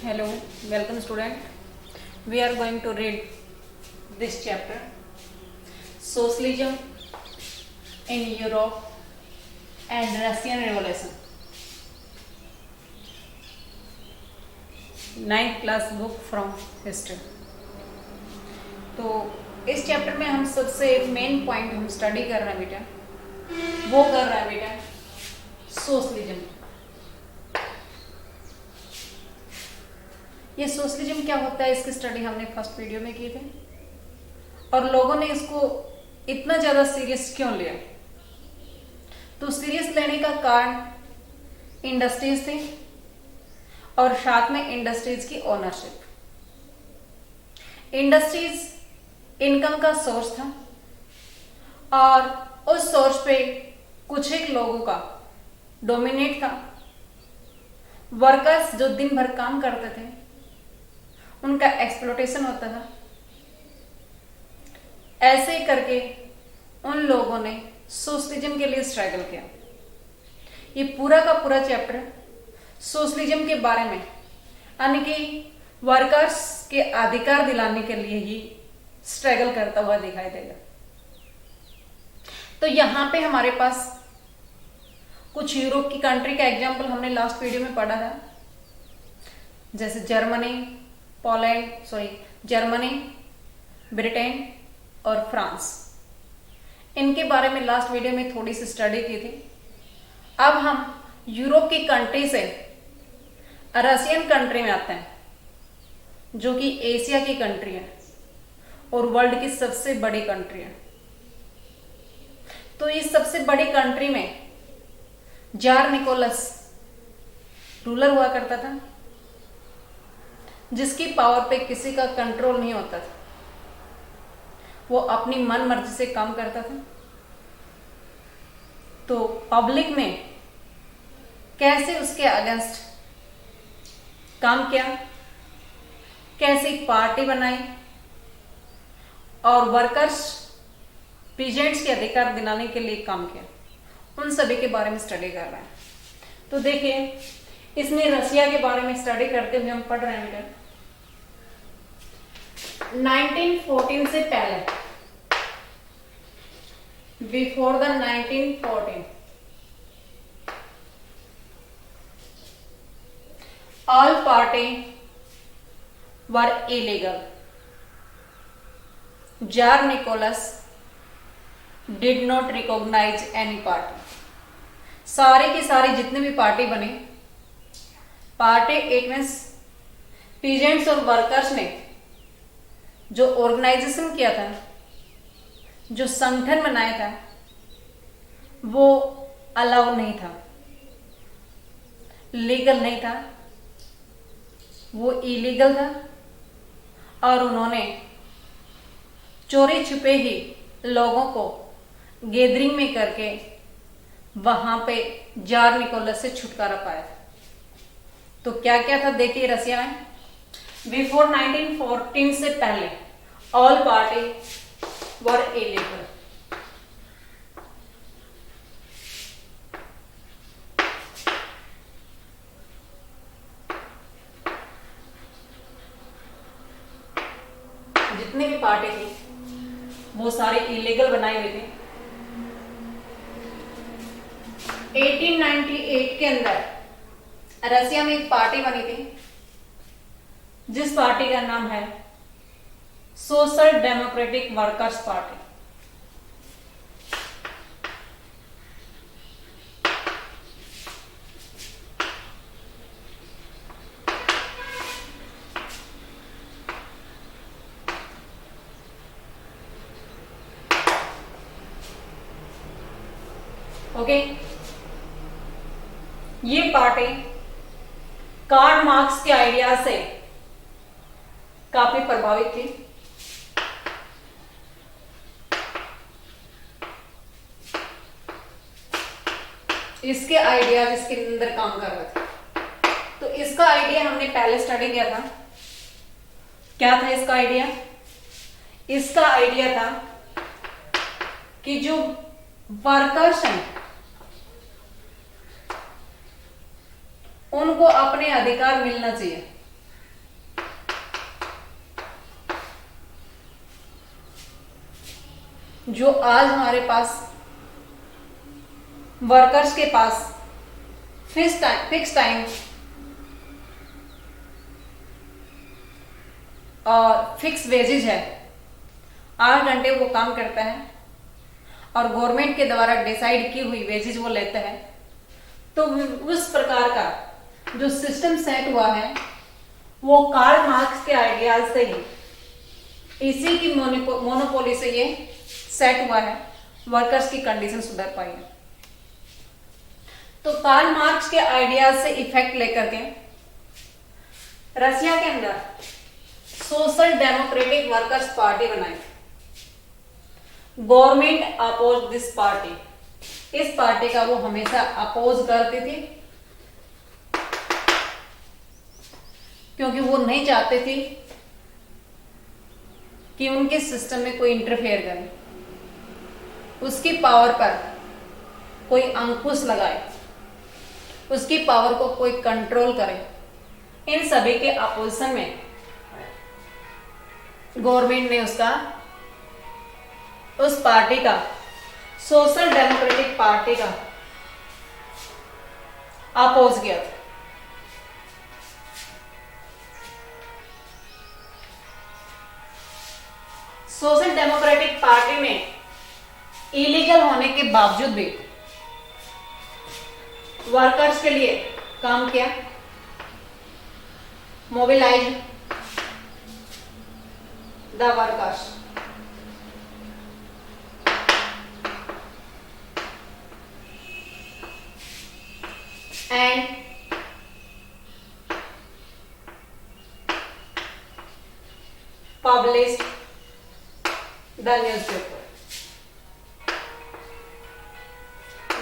Hello, welcome student. We are going to read this chapter, Socialism in Europe and Russian Revolution. 9th class book from history. तो इस chapter में हम सबसे main point हम study कर रहे हैं बेटा, वो कर रहा है बेटा सोशलिज्म। ये सोशलिज्म क्या होता है, इसकी स्टडी हमने फर्स्ट वीडियो में की थी और लोगों ने इसको इतना ज्यादा सीरियस क्यों लिया। तो सीरियस लेने का कारण इंडस्ट्रीज थी और साथ में इंडस्ट्रीज की ओनरशिप। इंडस्ट्रीज इनकम का सोर्स था और उस सोर्स पे कुछ एक लोगों का डोमिनेट था। वर्कर्स जो दिन भर काम करते थे उनका एक्सप्लॉयटेशन होता था। ऐसे करके उन लोगों ने सोशलिज्म के लिए स्ट्रगल किया। ये पूरा का पूरा चैप्टर सोशलिज्म के बारे में, यानी कि वर्कर्स के अधिकार दिलाने के लिए ही स्ट्रगल करता हुआ दिखाई देगा। तो यहां पे हमारे पास कुछ यूरोप की कंट्री का एग्जांपल हमने लास्ट वीडियो में पढ़ा था, जैसे जर्मनी, ब्रिटेन और फ्रांस। इनके बारे में लास्ट वीडियो में थोड़ी सी स्टडी की थी। अब हम यूरोप की कंट्री से रशियन कंट्री में आते हैं, जो कि एशिया की कंट्री है और वर्ल्ड की सबसे बड़ी कंट्री है। तो इस सबसे बड़ी कंट्री में जार निकोलस रूलर हुआ करता था, जिसकी पावर पे किसी का कंट्रोल नहीं होता था। वो अपनी मन मर्जी से काम करता था। तो पब्लिक ने कैसे उसके अगेंस्ट काम किया, कैसे पार्टी बनाई और वर्कर्स पीजेंट्स के अधिकार दिलाने के लिए काम किया, उन सभी के बारे में स्टडी कर रहे हैं। तो देखिए, इसमें रशिया के बारे में स्टडी करते हुए हम पढ़ रहे हैं 1914 से पहले, before the 1914 all party were illegal. Tsar Nicholas did not recognize any party. सारे की सारी जितने भी पार्टी बने, पार्टी इट मीन्स पीजेंट्स और वर्कर्स ने जो ऑर्गेनाइजेशन किया था, जो संगठन बनाया था, वो अलाउ नहीं था, लीगल नहीं था, वो इलीगल था। और उन्होंने चोरी छुपे ही लोगों को गैदरिंग में करके वहां पे जार निकोलस से छुटकारा पाया था। तो क्या क्या था देखिए रशिया में, बिफोर 1914 से पहले ऑल पार्टी वर इलीगल। जितनी भी पार्टी थी वो सारी इलीगल बनाई हुई थी। 1898 के अंदर रशिया में एक पार्टी बनी थी, जिस पार्टी का नाम है social democratic workers party. Okay, ये पार्टी कार्ल मार्क्स के आइडिया से काफी प्रभावित थी। इसके आइडियाज इसके अंदर काम कर रहे थे। तो इसका आइडिया हमने पहले स्टडी किया था। क्या था इसका आइडिया? इसका आइडिया था कि जो वर्कर्स हैं उनको अपने अधिकार मिलना चाहिए। जो आज हमारे पास वर्कर्स के पास फिक्स टाइम और फिक्स वेजेज है, 8 घंटे वो काम करता है और गवर्नमेंट के द्वारा डिसाइड की हुई वेजेज वो लेता है, तो उस प्रकार का जो सिस्टम सेट हुआ है वो कार्ल मार्क्स के आइडियाज से ही, इसी की मोनोपोली से ये सेट हुआ है, वर्कर्स की कंडीशन सुधर पाई है। तो कार्ल मार्क्स के आइडियाज से इफेक्ट लेकर के रशिया के अंदर सोशल डेमोक्रेटिक वर्कर्स पार्टी बनाई। गवर्नमेंट अपोज दिस पार्टी, इस पार्टी का वो हमेशा अपोज करती थी, क्योंकि वो नहीं चाहते थे कि उनके सिस्टम में कोई इंटरफेयर करे, उसकी पावर पर कोई अंकुश लगाए, उसकी पावर को कोई कंट्रोल करे। इन सभी के अपोजिशन में गवर्नमेंट ने उस पार्टी का, सोशल डेमोक्रेटिक पार्टी का अपोज किया था। सोशल डेमोक्रेटिक पार्टी में इलीगल होने के बावजूद भी वर्कर्स के लिए काम किया, mobilise the workers. And published the newspaper,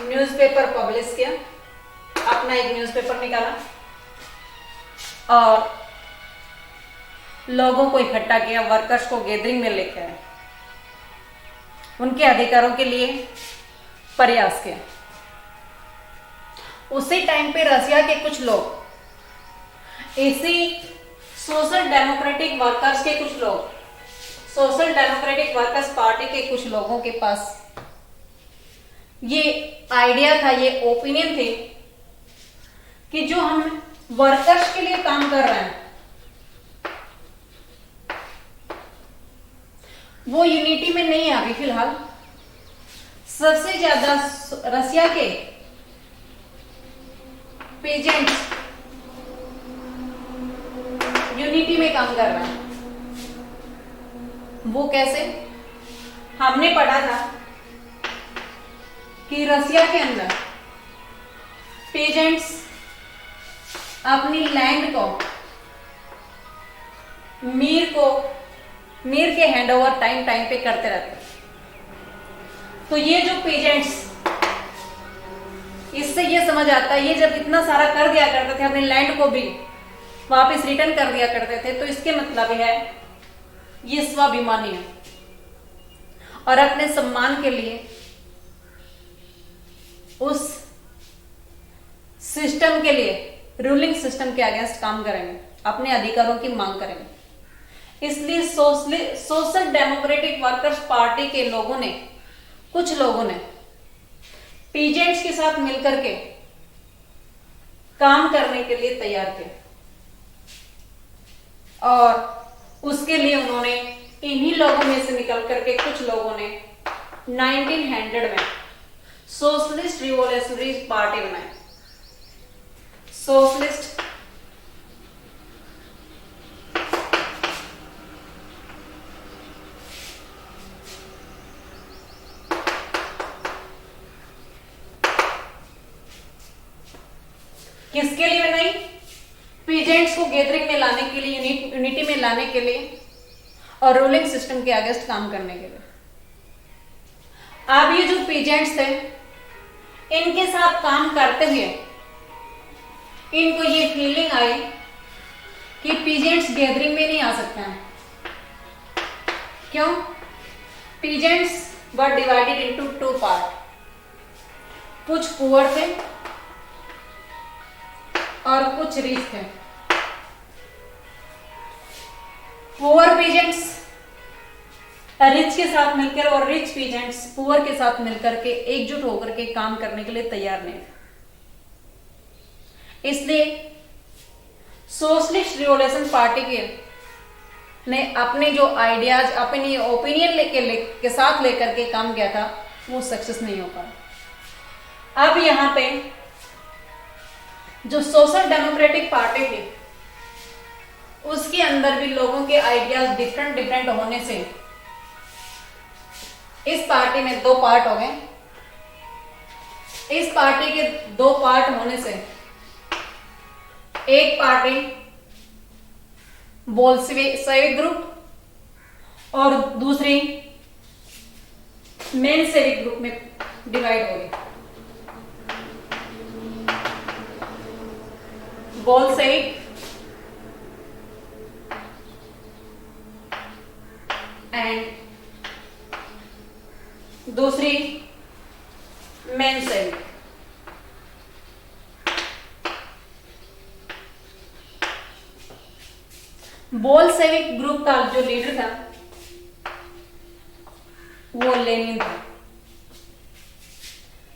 newspaper publish किया, अपना एक न्यूज़पेपर निकाला और लोगों को इकट्ठा किया, वर्कर्स को गैदरिंग में लेकर आए, उनके अधिकारों के लिए प्रयास किया। उसी टाइम पे रशिया के कुछ लोग, इसी सोशल डेमोक्रेटिक वर्कर्स के कुछ लोग, सोशल डेमोक्रेटिक वर्कर्स पार्टी के कुछ लोगों के पास ये आइडिया था, ये ओपिनियन थे कि जो हम वर्कर्स के लिए काम कर रहे हैं वो यूनिटी में नहीं है अभी फिलहाल। सबसे ज्यादा रशिया के पेजेंट्स यूनिटी में काम कर रहे हैं। वो कैसे? हमने पढ़ा था कि रशिया के अंदर पेजेंट्स अपनी लैंड को मीर के हैंडओवर टाइम पे करते रहते। तो ये जो पेजेंट्स, इससे ये समझ आता है, ये जब इतना सारा कर दिया करते थे, अपनी लैंड को भी वापस रिटर्न कर दिया करते थे, तो इसके मतलब है ये स्वाभिमानी है और अपने सम्मान के लिए उस सिस्टम के लिए, रूलिंग सिस्टम के अगेंस्ट काम करेंगे, अपने अधिकारों की मांग करेंगे। इसलिए सोशल डेमोक्रेटिक वर्कर्स पार्टी के लोगों ने, कुछ लोगों ने पीजेंट्स के साथ मिलकर के काम करने के लिए तैयार किया और उसके लिए उन्होंने इन्हीं लोगों में से निकल करके कुछ लोगों ने 1900 में सोशलिस्ट रिवोल्यूशनरी पार्टी बनाई। सोशलिस्ट किसके लिए बनाई? पीजेंट्स को गैदरिंग में लाने के लिए, यूनिटी में लाने के लिए और रूलिंग सिस्टम के अगेंस्ट काम करने के लिए। अब ये जो पीजेंट्स थे, इनके साथ काम करते हुए इनको ये फीलिंग आई कि पीजेंट्स गैदरिंग में नहीं आ सकते हैं। क्यों? Peasants were divided into 2 part. कुछ पुअर थे और कुछ रिच थे। पुअर पीजेंट्स रिच के साथ मिलकर और रिच पीजेंट्स पुअर के साथ मिलकर के एकजुट होकर के काम करने के लिए तैयार नहीं थे। इसलिए सोशलिस्ट रिवॉल्यूशन पार्टी ने अपने जो आइडियाज, अपनी ओपिनियन के साथ लेकर के काम किया था, वो सक्सेस नहीं हो पाया। अब यहां पे जो सोशल डेमोक्रेटिक पार्टी थी, उसके अंदर भी लोगों के आइडियाज डिफरेंट होने से इस पार्टी में दो पार्ट हो गए। इस पार्टी के दो पार्ट होने से एक पार्टी बोल्शेविक ग्रुप और दूसरी मेंशेविक ग्रुप में डिवाइड हो गई। बोल्शेविक एंड दूसरी मेंशेविक। बोल्शेविक ग्रुप का जो लीडर था वो लेनिन था।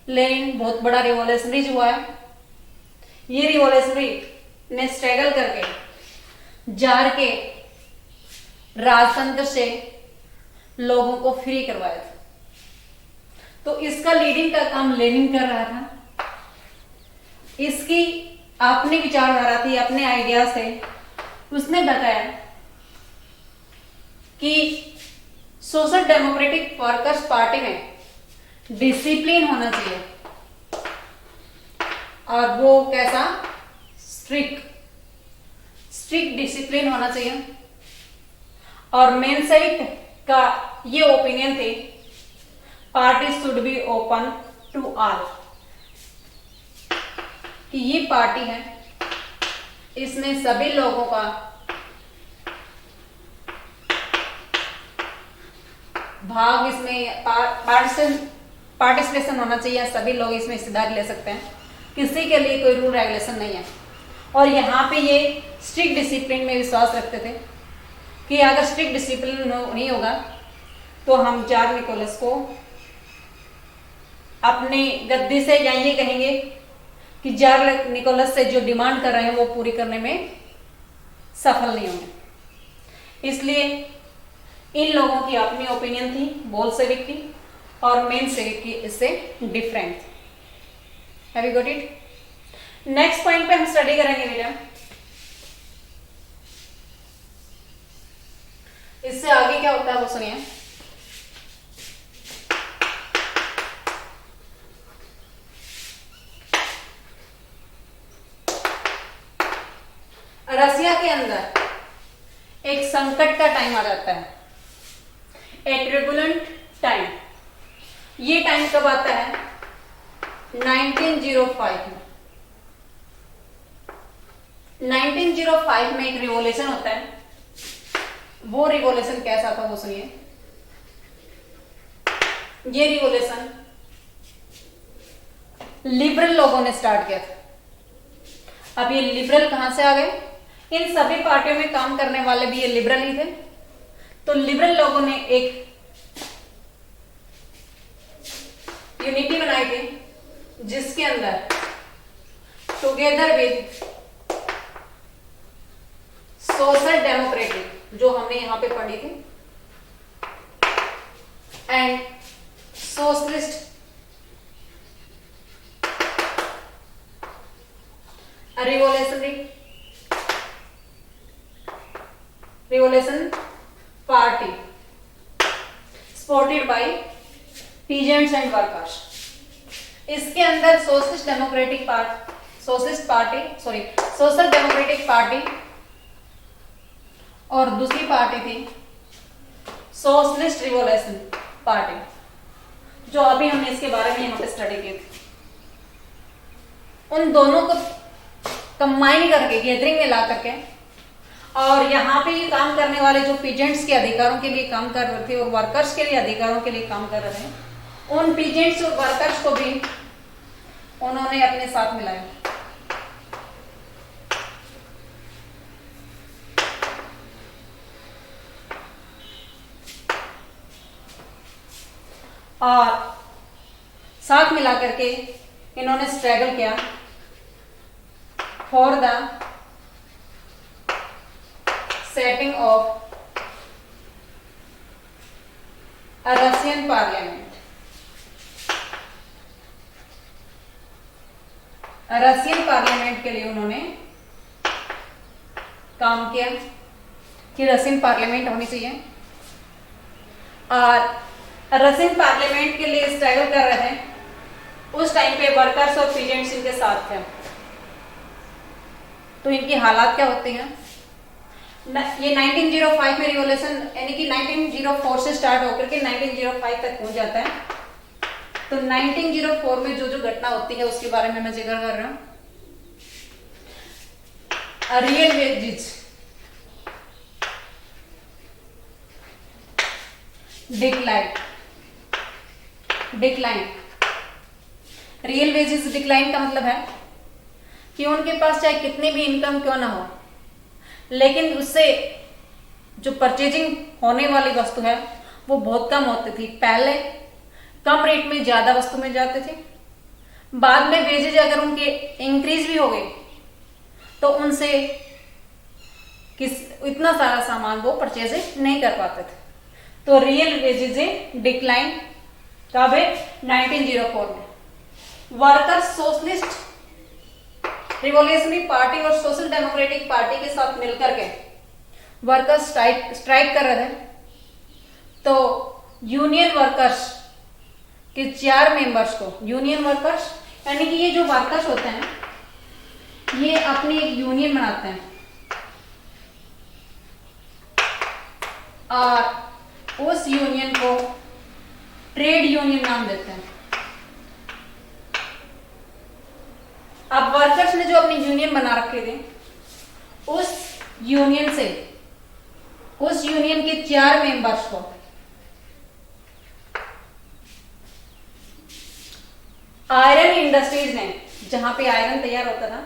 लेनिन बहुत बड़ा रिवॉल्यूशनरी हुआ है। ये रिवॉल्यूशनरी ने स्ट्रगल करके जार के राजतंत्र से लोगों को फ्री करवाया था। तो इसका लीडिंग का काम लेनिन कर रहा था। इसकी अपनी विचारधारा थी, अपने आइडियाज थे। उसने बताया कि सोशल डेमोक्रेटिक वर्कर्स पार्टी में डिसिप्लिन होना चाहिए, और वो कैसा, स्ट्रिक्ट डिसिप्लिन होना चाहिए। और मेंशेविक का ये ओपिनियन थी, party should be open to all, कि ये पार्टी है, इसमें सभी लोगों का भाग, इसमें पार्टिसिपेशन होना चाहिए, सभी लोग इसमें हिस्सेदारी ले सकते हैं, किसी के लिए कोई रूल रेगुलेशन नहीं है। और यहाँ पे ये स्ट्रिक्ट डिसिप्लिन में विश्वास रखते थे कि अगर स्ट्रिक्ट डिसिप्लिन नहीं होगा तो हम जार निकोलस को अपनी गद्दी से, या ये कहेंगे कि जार निकोलस से जो डिमांड कर रहे हैं वो पूरी करने में सफल नहीं होंगे। इसलिए इन लोगों की अपनी ओपिनियन थी, बोल्शेविक की और मेंशेविक की इससे डिफरेंट थी। Have you got it? Next point पे हम स्टडी करेंगे बेटा। इससे आगे क्या होता है वो सुनिए। रसिया के अंदर एक संकट का टाइम आ जाता है, ए ट्रबुलेंट टाइम। ये टाइम कब आता है? 1905 में। 1905 में एक रिवॉल्यूशन होता है। वो रिवॉल्यूशन कैसा था वो सुनिए। ये रिवॉल्यूशन लिबरल लोगों ने स्टार्ट किया था। अब ये लिबरल कहां से आ गए? इन सभी पार्टियों में काम करने वाले भी ये लिबरल ही थे। तो लिबरल लोगों ने एक यूनिटी बनाई थी जिसके अंदर टुगेदर विद सोशल डेमोक्रेटिक, जो हमने यहां पे पढ़ी थी, and socialist revolution party supported by peasants and workers. इसके अंदर सोशल डेमोक्रेटिक पार्टी और दूसरी पार्टी थी सोशलिस्ट रिवॉल्यूशन पार्टी, जो अभी हमने इसके बारे में यहाँ पे स्टडी की थी। उन दोनों को कंबाइन करके, गैदरिंग में ला करके, और यहाँ पे ये काम करने वाले जो पीजेंट्स के अधिकारों के लिए काम कर रहे थे और वर्कर्स के लिए अधिकारों के लिए काम कर रहे हैं, उन पीजेंट्स और वर्कर्स को भी उन्होंने अपने साथ मिलाया। और साथ मिला करके इन्होंने स्ट्रगल किया for the setting of Russian parliament. Russian parliament के लिए उन्होंने काम किया कि रशियन पार्लियामेंट होनी चाहिए, और रशियन पार्लियामेंट के लिए स्ट्रगल कर रहे थे। उस टाइम पे वर्कर्स और पीजेंट्स इनके साथ थे। तो इनकी हालात क्या होती हैं? ये 1905 में रिवॉल्यूशन यानी कि 1904 से स्टार्ट होकर के 1905 तक पहुंच जाता है। तो 1904 में जो जो घटना होती है उसके बारे में मैं जिक्र कर रहा हूं। Real wages decline. Real wages decline का मतलब है कि उनके पास चाहे कितनी भी इनकम क्यों ना हो, लेकिन उससे जो परचेजिंग होने वाली वस्तु है वो बहुत कम होती थी। पहले कम रेट में ज्यादा वस्तु में जाते थे, बाद में वेजेज अगर उनके इंक्रीज भी हो गए तो उनसे इतना सारा सामान वो परचेज नहीं कर पाते थे। तो रियल वेजेज डिक्लाइन कब है? 1904 में। वर्कर सोशलिस्ट रिवॉल्यूशनरी पार्टी और सोशल डेमोक्रेटिक पार्टी के साथ मिलकर के वर्कर्स स्ट्राइक कर रहे थे। तो यूनियन वर्कर्स के 4 मेंबर्स को, यूनियन वर्कर्स यानी कि ये जो वर्कर्स होते हैं ये अपनी एक यूनियन बनाते हैं और उस यूनियन को ट्रेड यूनियन नाम देते हैं। अब वर्कर्स ने जो अपनी यूनियन बना रखे थे उस यूनियन के 4 मेंबर्स को आयरन इंडस्ट्रीज ने, जहां पे आयरन तैयार होता था,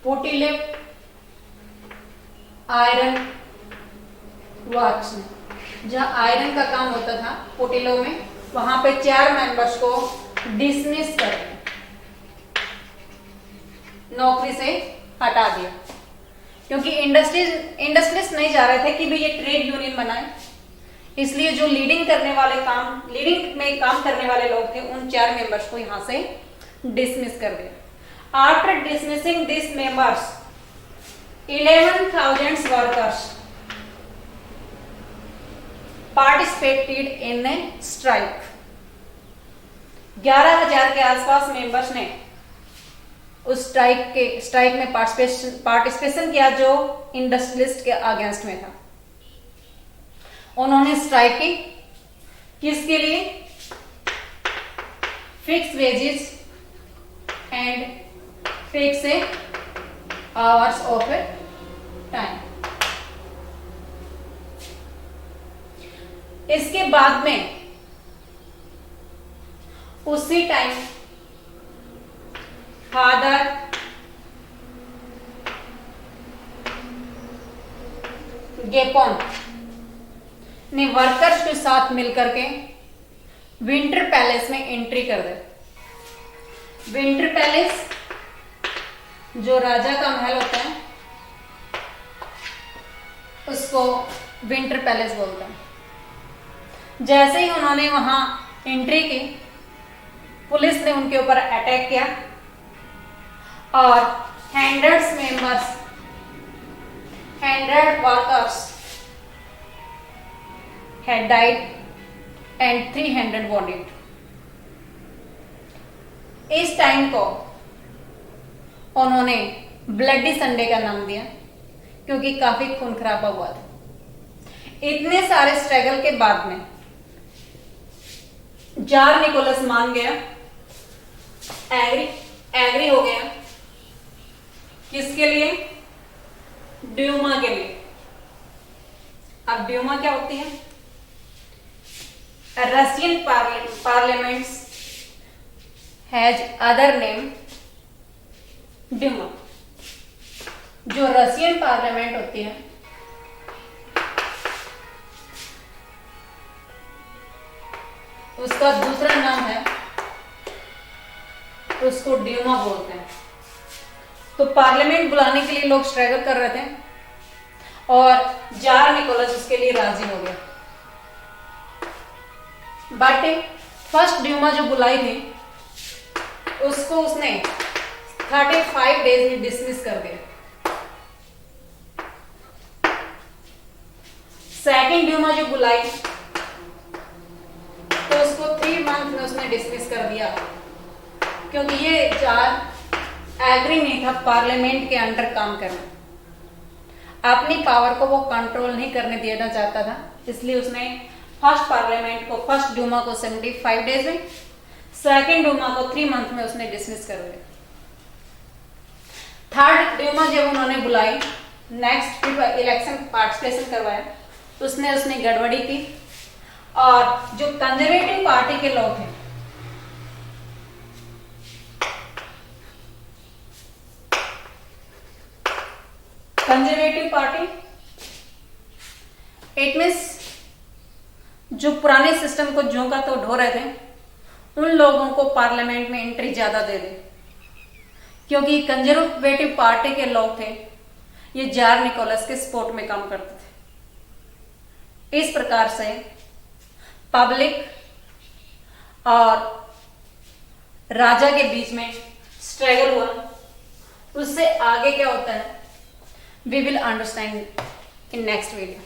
पोटीले आयरन वर्क्स में, जहां आयरन का काम होता था पोटिलो में, वहां पे 4 मेंबर्स को डिसमिस कर दिया, नौकरी से हटा दिया, क्योंकि इंडस्ट्रीज नहीं चाह रहे थे कि भाई ये ट्रेड यूनियन बनाए। इसलिए जो लीडिंग में काम करने वाले लोग थे उन 4 मेंबर्स को यहां से डिसमिस कर दिया। After dismissing this members 11,000 workers participated in A strike. 11,000 के आसपास मेंबर्स ने उस स्ट्राइक में पार्टिसिपेशन किया जो इंडस्ट्रियलिस्ट के अगेंस्ट में था। उन्होंने स्ट्राइक की किसके लिए? Fix wages and fix hours of A time. इसके बाद में उसी टाइम फादर गेपोन ने वर्कर्स के साथ मिलकर के विंटर पैलेस में एंट्री कर दी। विंटर पैलेस जो राजा का महल होता है उसको विंटर पैलेस बोलते हैं। जैसे ही उन्होंने वहां एंट्री की, पुलिस ने उनके ऊपर अटैक किया और 100 workers had died and 300 wounded। इस टाइम को उन्होंने ब्लडी संडे का नाम दिया क्योंकि काफी खून खराबा हुआ था। इतने सारे स्ट्रगल के बाद में जार निकोलस मान गया, एग्री हो गया। किसके लिए? ड्यूमा के लिए। अब ड्यूमा क्या होती है? Russian parliaments has other name Duma. जो रशियन पार्लियामेंट होती है उसका दूसरा नाम है, उसको ड्यूमा बोलते हैं। तो पार्लियामेंट बुलाने के लिए लोग स्ट्रगल कर रहे थे और जार निकोलस उसके लिए राजी हो गया। बट फर्स्ट ड्यूमा जो बुलाई थी उसको उसने 35 डेज में डिसमिस कर दिया। सेकेंड ड्यूमा जो बुलाई तो उसको 3 मंथ में उसने डिसमिस कर दिया, क्योंकि ये जार एग्री नहीं था पार्लियामेंट के अंडर काम करना। अपनी पावर को वो कंट्रोल नहीं करने देना चाहता था, इसलिए उसने फर्स्ट पार्लियामेंट को, फर्स्ट ड्यूमा को 75 डेज में, सेकेंड ड्यूमा को 3 मंथ में उसने डिसमिस कर दिया। थर्ड ड्यूमा जब उन्होंने बुलाई, नेक्स्ट इलेक्शन पार्टिसिपेशन करवाया, उसने गड़बड़ी की और जो कंजर्वेटिव पार्टी के लोग थे कंजर्वेटिव पार्टी इट मीन्स जो पुराने सिस्टम को ज्यों का तो ढो रहे थे, उन लोगों को पार्लियामेंट में एंट्री ज्यादा दे दे, क्योंकि कंजर्वेटिव पार्टी के लोग थे ये जार निकोलस के सपोर्ट में काम करते थे। इस प्रकार से पब्लिक और राजा के बीच में स्ट्रगल हुआ। उससे आगे क्या होता है we will understand in next video.